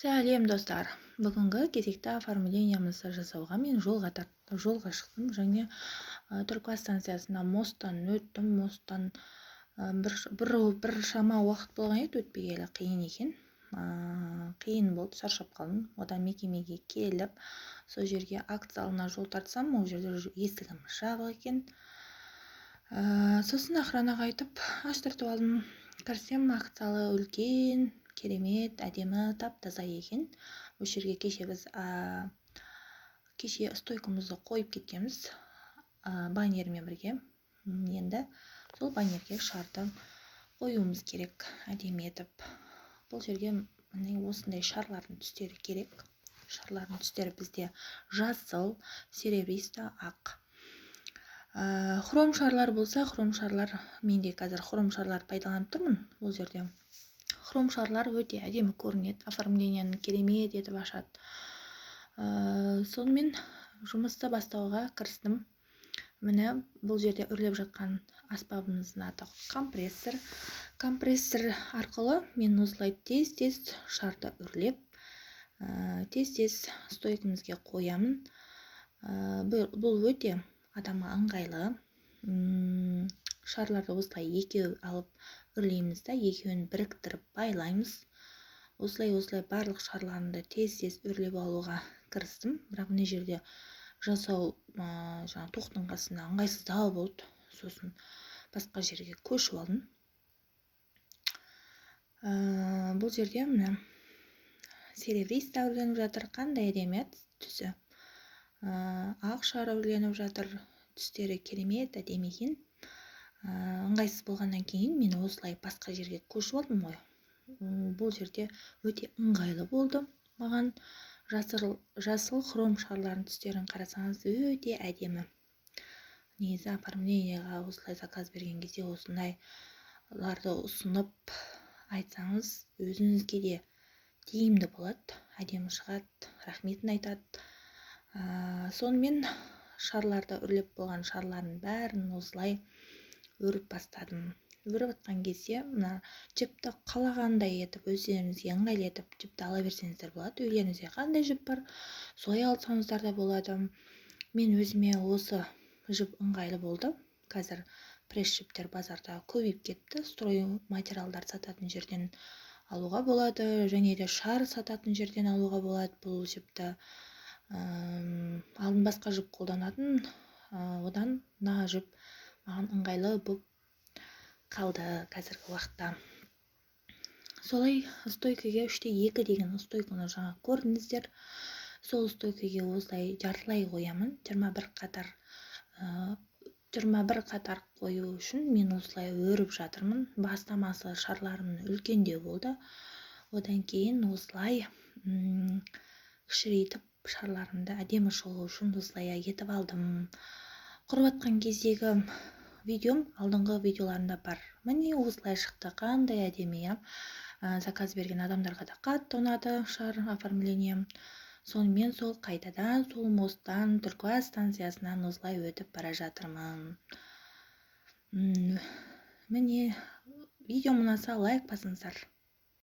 Сәлем достар. Бүгінгі кезекті оформлениямызды жасауға мен жолға шықтым және Түркістан станциясына мосттан өттім. Мосттан бір шама уақыт болған еді, өтпегелі қиын екен. Қиын болды, шаршап қалдым. Одан мекемеге келіп, сол жерге акт залына жол тартсам, ол жерде есігім жабық екен. Сосын охранаға айтып, аштыртып алдым. Кірсем, акт залы үлкен, керемет, әдемі, тап-таза екен. Ол жерге кеше стойкамызды қойып кеткенбіз, баннермен бірге. Енді сол баннерге шарды қоюымыз керек, әдемі етіп. Бұл жерге осындай шарлардың түстері керек. Шарлардың түстері бізде жасыл, серебристі, ақ. Хром шарлар болса, хром шарлар, менде қазір хром шарлар пайдаланып тұрмын. Бұл жерде хром шарлар өте әдемі көрінеді, оформленияны керемет етіп ашады. Сонымен жұмысты бастауға кірістім. Міне бұл жерде үрлеп жатқан аспабымыздың аты компрессор. Компрессор арқылы мен осылай тез-тез шарды үрлеп, тез-тез стойкамызге қоямын. Бұл өте адамға ыңғайлы. Шарларды осылай екеу алып үрлейміз да, екеуін біріктіріп байлаймыз. Осылай барлық шарларымды тез-тез үрлеп алуға кірістім. Бірақ мына жерде жасау тоқтың қасында ыңғайсыздау болды. Сосын басқа жерге көшіп алдым. Бұл жерде мына серебрист үрленіп жатыр, қандай әдемі түсі. Ақ шар үрленіп жатыр, түстері керемет, әдемі екен. Ыңғайсыз болғаннан кейін мен осылай басқа жерге көшіп алдым ғой. Бұл жерде өте ыңғайлы болды. Маған жасыл хром шарлардың түстерін қарасаңыз өте әдемі. Негізі оформленияға осылай заказ берген кезде осындайларды ұсынып айтсаңыз, өзіңізге де тиімді болады, әдемі шығады, рахметін айтады. Сонымен шарларды үрлеп болған шарлардың бәрін осылай өріп бастадым. Өріп атқан кезде мына жіпті қалағандай етіп, өздеріңізге ыңғайлы етіп жіпті ала берсеңіздер болады. Үйлеріңізде қандай жіп бар, солай алсаңыздар да болады. Мен өзіме осы жіп ыңғайлы болды. Қазір пресс жіптер базарда көбейіп кетті. Строй материалдар сататын жерден алуға болады, және де шар сататын жерден алуға болады бұл жіпті. Алдын басқа жіп қолданатын, одан мына жіп маған ыңғайлы болып қалды қазіргі уақытта. Солай стойкаге 3/2 деген стойканы жаңа көрдіңіздер. Сол стойкаге осылай жартылай қоямын. 21 қатар қою үшін мен осылай өріп жатырмын. Бастамасы шарларымның үлкендеу болды. Одан кейін осылай кішірейтіп шарларымды әдемі шығу үшін осылай етіп алдым. Құрып атқан кездегі видеом алдыңғы видеоларында бар. Міне осылай шықты, қандай әдемі. Заказ берген адамдарға да қатты ұнады шар оформлениям. Сонымен сол қайтадан сол мосттан Түркістан станциясынан осылай өтіп бара жатырмын. Міне видео ұнаса лайк басыңыздар.